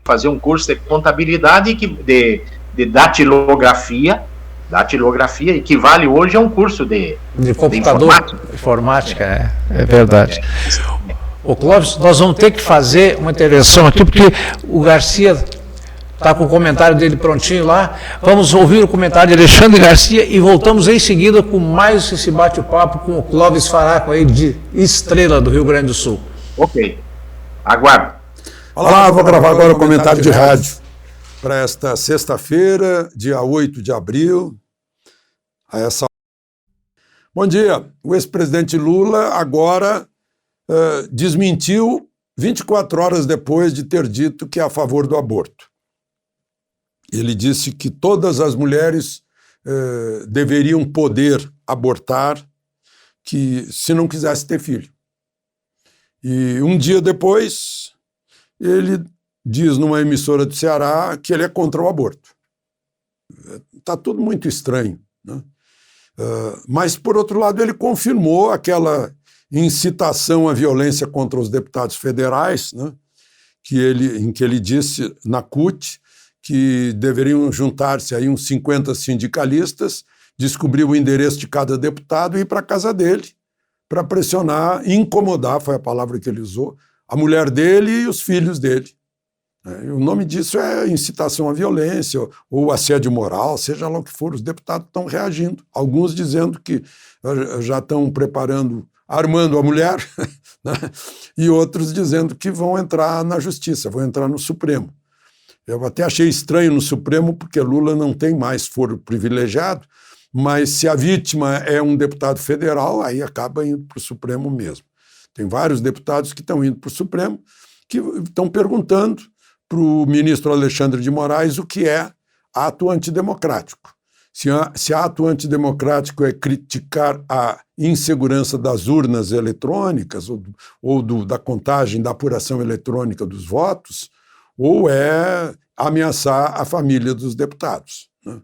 fazer um curso de contabilidade de datilografia, equivale hoje a um curso de computador, informática, é verdade. Ô Clóvis, nós vamos ter que fazer uma intervenção aqui, porque o Garcia está com o comentário dele prontinho lá. Vamos ouvir o comentário de Alexandre Garcia e voltamos em seguida com mais esse bate-papo com o Clóvis Faraco aí de Estrela do Rio Grande do Sul. Ok, aguardo. Olá, vou gravar agora o comentário de rádio para esta sexta-feira, dia 8 de abril. Bom dia. O ex-presidente Lula agora desmentiu 24 horas depois de ter dito que é a favor do aborto. Ele disse que todas as mulheres deveriam poder abortar, que se não quisesse ter filho. E um dia depois, ele diz numa emissora do Ceará que ele é contra o aborto. Está tudo muito estranho, né? Mas, por outro lado, ele confirmou aquela incitação à violência contra os deputados federais, né? Em que ele disse na CUT que deveriam juntar-se aí uns 50 sindicalistas, descobrir o endereço de cada deputado e ir para a casa dele para pressionar, incomodar, foi a palavra que ele usou, a mulher dele e os filhos dele. O nome disso é incitação à violência ou assédio moral, seja lá o que for, os deputados estão reagindo. Alguns dizendo que já estão armando a mulher, né? E outros dizendo que vão entrar na justiça, vão entrar no Supremo. Eu até achei estranho no Supremo, porque Lula não tem mais foro privilegiado, mas se a vítima é um deputado federal, aí acaba indo para o Supremo mesmo. Tem vários deputados que estão indo para o Supremo, que estão perguntando para o ministro Alexandre de Moraes o que é ato antidemocrático. Se ato antidemocrático é criticar a insegurança das urnas eletrônicas ou da contagem, da apuração eletrônica dos votos, ou é ameaçar a família dos deputados, né?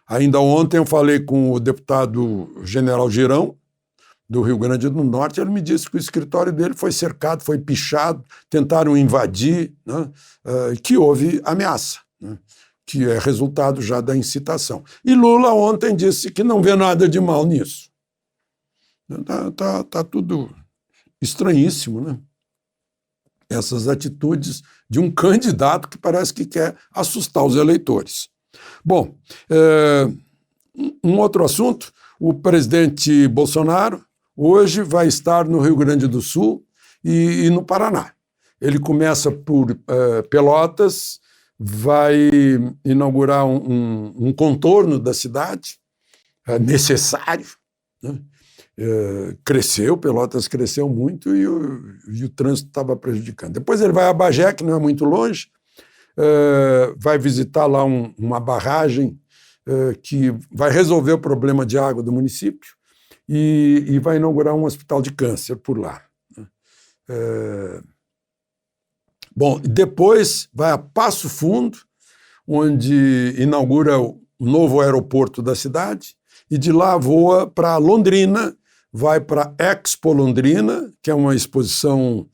Ainda ontem eu falei com o deputado General Girão, do Rio Grande do Norte, ele me disse que o escritório dele foi cercado, foi pichado, tentaram invadir, né? Que houve ameaça, né? Que é resultado já da incitação. E Lula ontem disse que não vê nada de mal nisso. Tá tudo estranhíssimo, né? Essas atitudes de um candidato que parece que quer assustar os eleitores. Bom, um outro assunto, o presidente Bolsonaro hoje vai estar no Rio Grande do Sul e no Paraná. Ele começa por Pelotas, vai inaugurar um contorno da cidade, necessário, né? Pelotas cresceu muito e o trânsito estava prejudicando. Depois ele vai a Bagé, que não é muito longe, vai visitar lá uma barragem que vai resolver o problema de água do município e vai inaugurar um hospital de câncer por lá. Bom, depois vai a Passo Fundo, onde inaugura o novo aeroporto da cidade, e de lá voa para Londrina, vai para Expo Londrina, que é uma exposição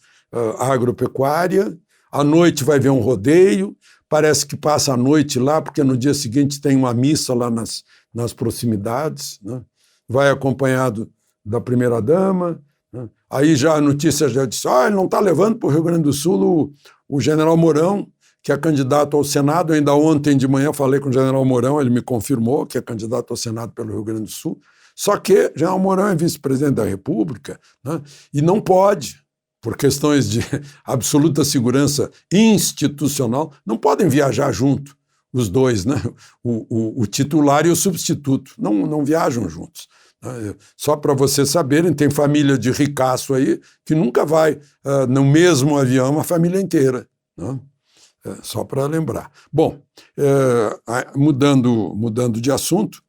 agropecuária. À noite vai ver um rodeio, parece que passa a noite lá, porque no dia seguinte tem uma missa lá nas proximidades, né? Vai acompanhado da primeira-dama, né? Aí já a notícia já disse, ele não está levando para o Rio Grande do Sul o general Mourão, que é candidato ao Senado. Ainda ontem de manhã falei com o general Mourão, ele me confirmou que é candidato ao Senado pelo Rio Grande do Sul. Só que o general Mourão é vice-presidente da República, né? E não pode, por questões de absoluta segurança institucional, não podem viajar junto os dois, né? O titular e o substituto, não viajam juntos. Só para vocês saberem, tem família de ricaço aí que nunca vai no mesmo avião a família inteira, né? Só para lembrar. Bom, mudando de assunto,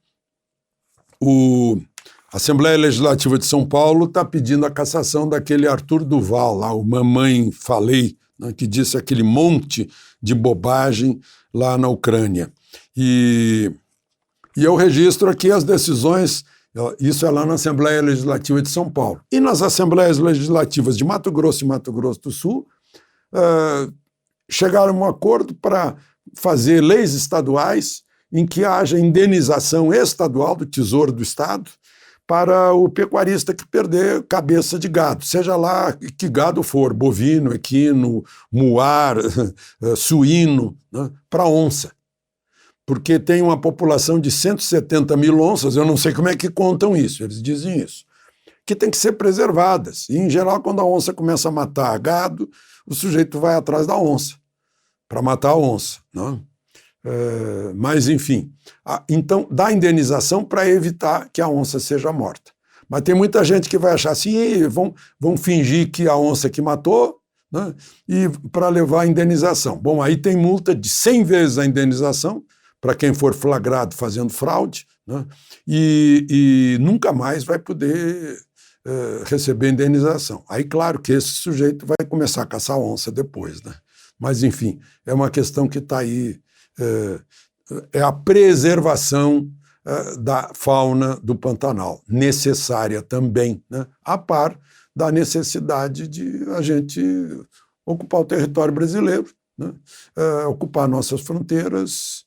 a Assembleia Legislativa de São Paulo está pedindo a cassação daquele Arthur Duval, lá, o Mamãe Falei, né, que disse aquele monte de bobagem lá na Ucrânia. E eu registro aqui as decisões, isso é lá na Assembleia Legislativa de São Paulo. E nas Assembleias Legislativas de Mato Grosso e Mato Grosso do Sul, chegaram a um acordo para fazer leis estaduais em que haja indenização estadual do Tesouro do Estado para o pecuarista que perder cabeça de gado, seja lá que gado for, bovino, equino, muar, suíno, né, para onça. Porque tem uma população de 170 mil onças, eu não sei como é que contam isso, eles dizem isso, que tem que ser preservadas. E, em geral, quando a onça começa a matar gado, o sujeito vai atrás da onça, para matar a onça, né? Mas, enfim, então dá indenização para evitar que a onça seja morta. Mas tem muita gente que vai achar assim, vão fingir que a onça que matou, né, e para levar a indenização. Bom, aí tem multa de 100 vezes a indenização para quem for flagrado fazendo fraude, né, e nunca mais vai poder receber indenização. Aí, claro que esse sujeito vai começar a caçar onça depois, né? Mas, enfim, é uma questão que está aí. É a preservação da fauna do Pantanal, necessária também, né? A par da necessidade de a gente ocupar o território brasileiro, né? Ocupar nossas fronteiras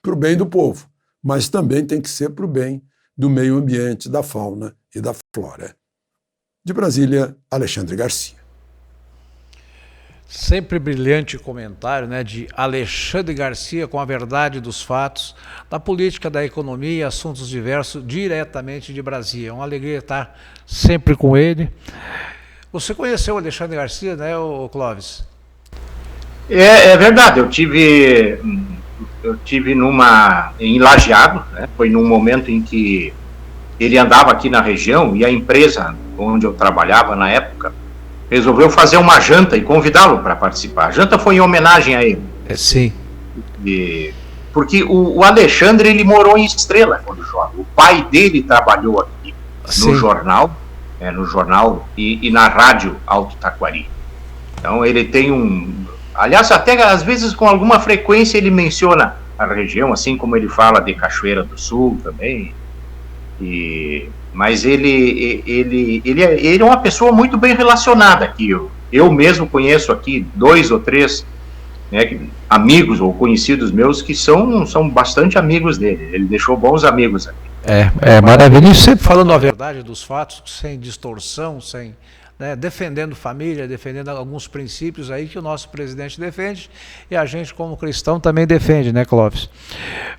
para o bem do povo, mas também tem que ser para o bem do meio ambiente, da fauna e da flora. De Brasília, Alexandre Garcia. Sempre brilhante comentário, né, de Alexandre Garcia com a verdade dos fatos, da política, da economia, assuntos diversos, diretamente de Brasília. É uma alegria estar sempre com ele. Você conheceu o Alexandre Garcia, né, Clóvis? É verdade, eu tive em Lajeado, né, foi num momento em que ele andava aqui na região e a empresa onde eu trabalhava na época resolveu fazer uma janta e convidá-lo para participar. A janta foi em homenagem a ele. Sim. Porque o Alexandre, ele morou em Estrela quando jovem. O pai dele trabalhou aqui no jornal e na rádio Alto Taquari. Então ele tem aliás, até às vezes com alguma frequência ele menciona a região, assim como ele fala de Cachoeira do Sul também. Mas ele é uma pessoa muito bem relacionada aqui. Eu mesmo conheço aqui 2 ou 3, né, amigos ou conhecidos meus que são bastante amigos dele. Ele deixou bons amigos aqui. Maravilha. E sempre falando a verdade dos fatos, sem distorção, sem, né, defendendo família, defendendo alguns princípios aí que o nosso presidente defende e a gente como cristão também defende, né, Clóvis?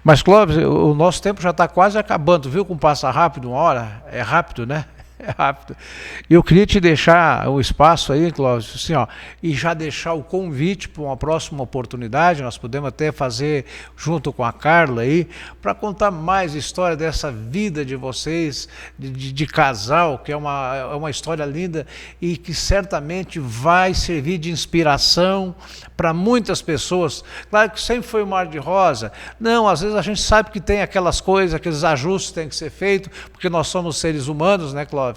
Mas, Clóvis, o nosso tempo já está quase acabando, viu como passa rápido, 1 hora? É rápido, né? É rápido. E eu queria te deixar o espaço aí, Clóvis, assim, ó, e já deixar o convite para uma próxima oportunidade. Nós podemos até fazer junto com a Carla aí, para contar mais história dessa vida de vocês, de casal, que é uma história linda e que certamente vai servir de inspiração para muitas pessoas. Claro que sempre foi um mar de rosa. Não, às vezes a gente sabe que tem aquelas coisas, aqueles ajustes que têm que ser feitos, porque nós somos seres humanos, né, Clóvis?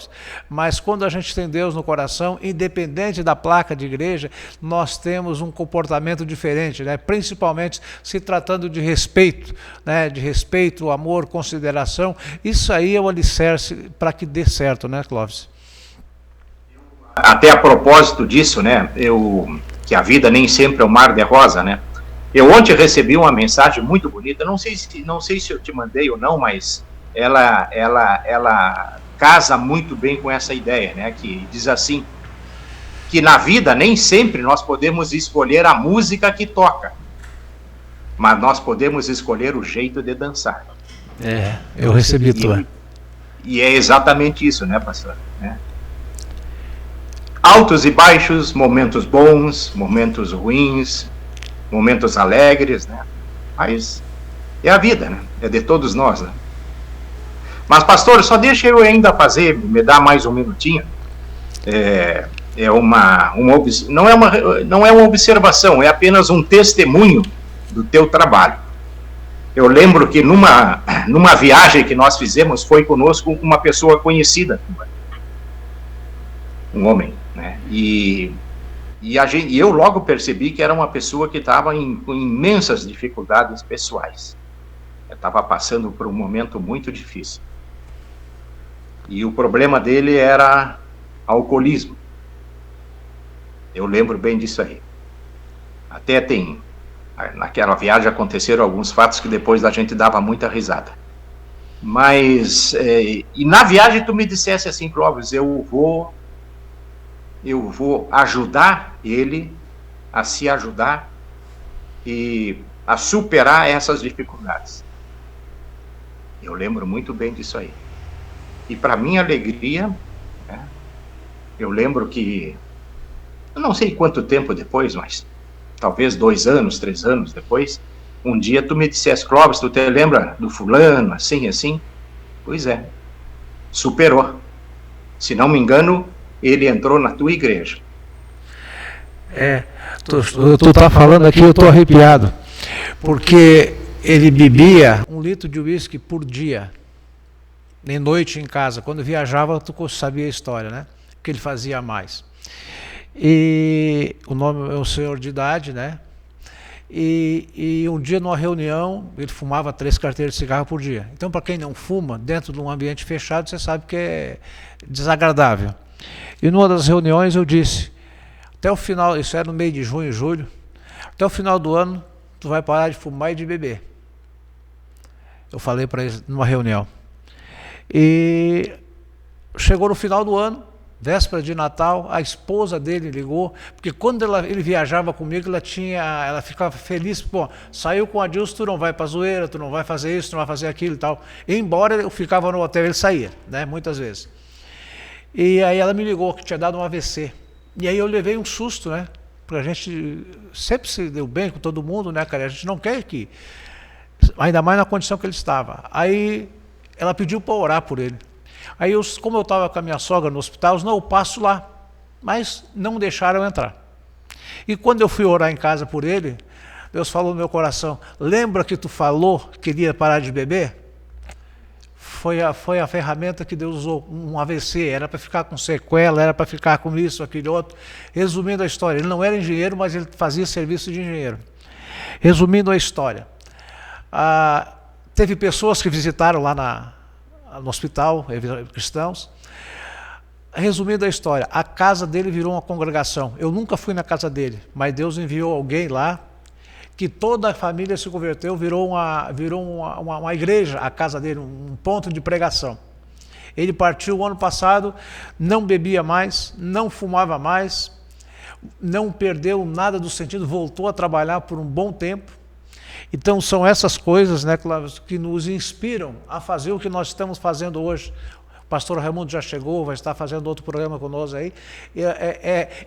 Mas quando a gente tem Deus no coração, independente da placa de igreja, nós temos um comportamento diferente, né? Principalmente se tratando de respeito, né? De respeito, amor, consideração. Isso aí é o alicerce para que dê certo, né, Clóvis? Até a propósito disso, né? Que a vida nem sempre é um mar de rosa, né? Eu ontem recebi uma mensagem muito bonita, não sei se eu te mandei ou não, mas ela casa muito bem com essa ideia, né? Que diz assim, que na vida nem sempre nós podemos escolher a música que toca, mas nós podemos escolher o jeito de dançar. Eu recebi tua. E é exatamente isso, né, pastor? Altos e baixos, momentos bons, momentos ruins, momentos alegres, né? Mas é a vida, né? É de todos nós, né? Mas, pastor, só deixa eu ainda me dar mais um minutinho. Não é uma observação, é apenas um testemunho do teu trabalho. Eu lembro que numa viagem que nós fizemos, foi conosco uma pessoa conhecida, um homem, né? E eu logo percebi que era uma pessoa que estava com imensas dificuldades pessoais. Estava passando por um momento muito difícil. E o problema dele era alcoolismo. Eu lembro bem disso aí. Até naquela viagem aconteceram alguns fatos que depois a gente dava muita risada. Mas, e na viagem tu me dissesse assim, Clóvis, eu vou ajudar ele a se ajudar e a superar essas dificuldades. Eu lembro muito bem disso aí. E para minha alegria, né, eu lembro que, eu não sei quanto tempo depois, mas talvez 2 anos, 3 anos depois, um dia tu me dissesse, Clóvis, tu te lembra do fulano, assim, assim? Pois é, superou. Se não me engano, ele entrou na tua igreja. Tu tá falando aqui, eu tô arrepiado, porque ele bebia 1 litro de uísque por dia, nem noite em casa. Quando viajava, tu sabia a história, né? Porque ele fazia mais. E o nome é um senhor de idade, né? E um dia numa reunião, ele fumava 3 carteiras de cigarro por dia. Então, para quem não fuma, dentro de um ambiente fechado, você sabe que é desagradável. E numa das reuniões eu disse, até o final, isso era no meio de junho, julho, até o final do ano, tu vai parar de fumar e de beber. Eu falei para ele numa reunião. E chegou no final do ano, véspera de Natal, a esposa dele ligou, porque quando ele viajava comigo, ela ficava feliz, pô, saiu com a Dilson, tu não vai pra zoeira, tu não vai fazer isso, tu não vai fazer aquilo e tal. E embora eu ficava no hotel, ele saía, né, muitas vezes. E aí ela me ligou que tinha dado um AVC. E aí eu levei um susto, né, porque a gente sempre se deu bem com todo mundo, né, cara, a gente não quer que, ainda mais na condição que ele estava. Aí ela pediu para orar por ele. Aí, como eu estava com a minha sogra no hospital, eu passo lá, mas não deixaram eu entrar. E quando eu fui orar em casa por ele, Deus falou no meu coração, lembra que tu falou que queria parar de beber? Foi a ferramenta que Deus usou, um AVC, era para ficar com sequela, era para ficar com isso, aquele outro. Resumindo a história, ele não era engenheiro, mas ele fazia serviço de engenheiro. Resumindo a história, teve pessoas que visitaram lá no hospital, cristãos. Resumindo a história, a casa dele virou uma congregação. Eu nunca fui na casa dele, mas Deus enviou alguém lá, que toda a família se converteu, virou uma igreja, a casa dele, um ponto de pregação. Ele partiu o ano passado, não bebia mais, não fumava mais, não perdeu nada do sentido, voltou a trabalhar por um bom tempo. Então são essas coisas, né, Clóvis, que nos inspiram a fazer o que nós estamos fazendo hoje. O pastor Raimundo já chegou, vai estar fazendo outro programa conosco aí.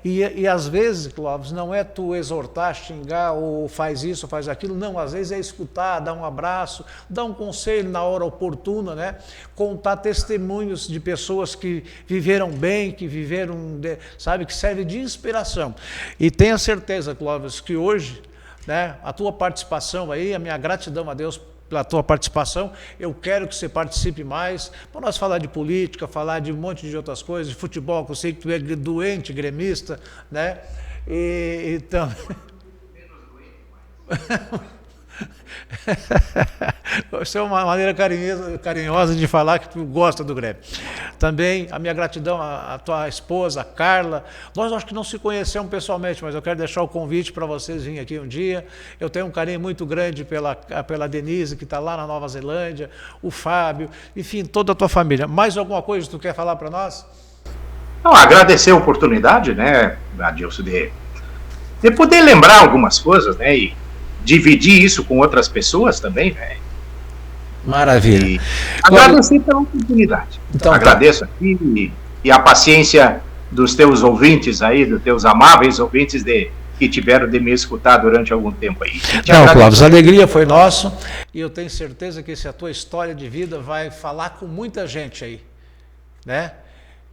E às vezes, Clóvis, não é tu exortar, xingar, ou faz isso, ou faz aquilo. Não, às vezes é escutar, dar um abraço, dar um conselho na hora oportuna, né? Contar testemunhos de pessoas que viveram bem, que viveram, sabe, que serve de inspiração. E tenha certeza, Clóvis, que hoje, né, a tua participação aí, a minha gratidão a Deus pela tua participação, eu quero que você participe mais, para nós falar de política, falar de um monte de outras coisas, de futebol, que eu sei que tu é doente, gremista, né, então... Isso é uma maneira carinhosa de falar que tu gosta do Grêmio. Também a minha gratidão à tua esposa, a Carla. Nós acho que não se conhecemos pessoalmente, mas eu quero deixar o convite para vocês virem aqui um dia. Eu tenho um carinho muito grande pela Denise, que está lá na Nova Zelândia, o Fábio, enfim, toda a tua família. Mais alguma coisa que tu quer falar para nós? Não, agradecer a oportunidade, né, Adilson, de poder lembrar algumas coisas, né, e dividir isso com outras pessoas também, velho. Maravilha. E agradecer pela oportunidade. Então, agradeço aqui e a paciência dos teus ouvintes aí, dos teus amáveis ouvintes que tiveram de me escutar durante algum tempo aí. Não, Clóvis, a alegria foi nossa e eu tenho certeza que a tua história de vida vai falar com muita gente aí, né?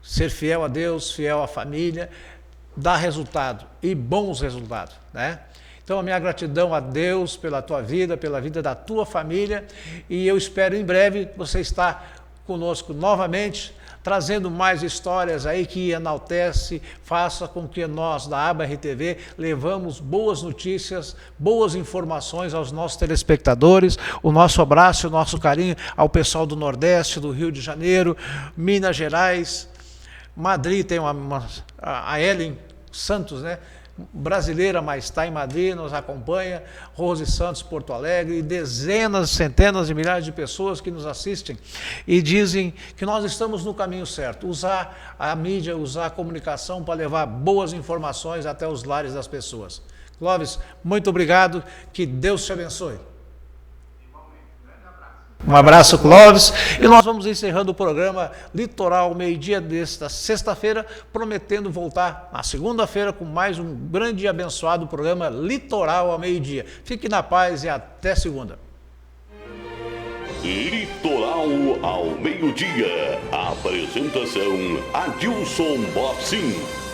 Ser fiel a Deus, fiel à família, dar resultado e bons resultados, né? Então, a minha gratidão a Deus pela tua vida, pela vida da tua família, e eu espero em breve você estar conosco novamente, trazendo mais histórias aí que enaltece, faça com que nós da Aba RTV levamos boas notícias, boas informações aos nossos telespectadores, o nosso abraço, o nosso carinho ao pessoal do Nordeste, do Rio de Janeiro, Minas Gerais, Madrid tem a Ellen Santos, né? brasileira, mas está em Madrid, nos acompanha, Rose Santos, Porto Alegre, e dezenas, centenas de milhares de pessoas que nos assistem e dizem que nós estamos no caminho certo. Usar a mídia, usar a comunicação para levar boas informações até os lares das pessoas. Clóvis, muito obrigado, que Deus te abençoe. Um abraço, Clóvis. E nós vamos encerrando o programa Litoral, meio-dia desta sexta-feira, prometendo voltar na segunda-feira com mais um grande e abençoado programa Litoral ao meio-dia. Fique na paz e até segunda. Litoral ao meio-dia. Apresentação Adilson Bofsim.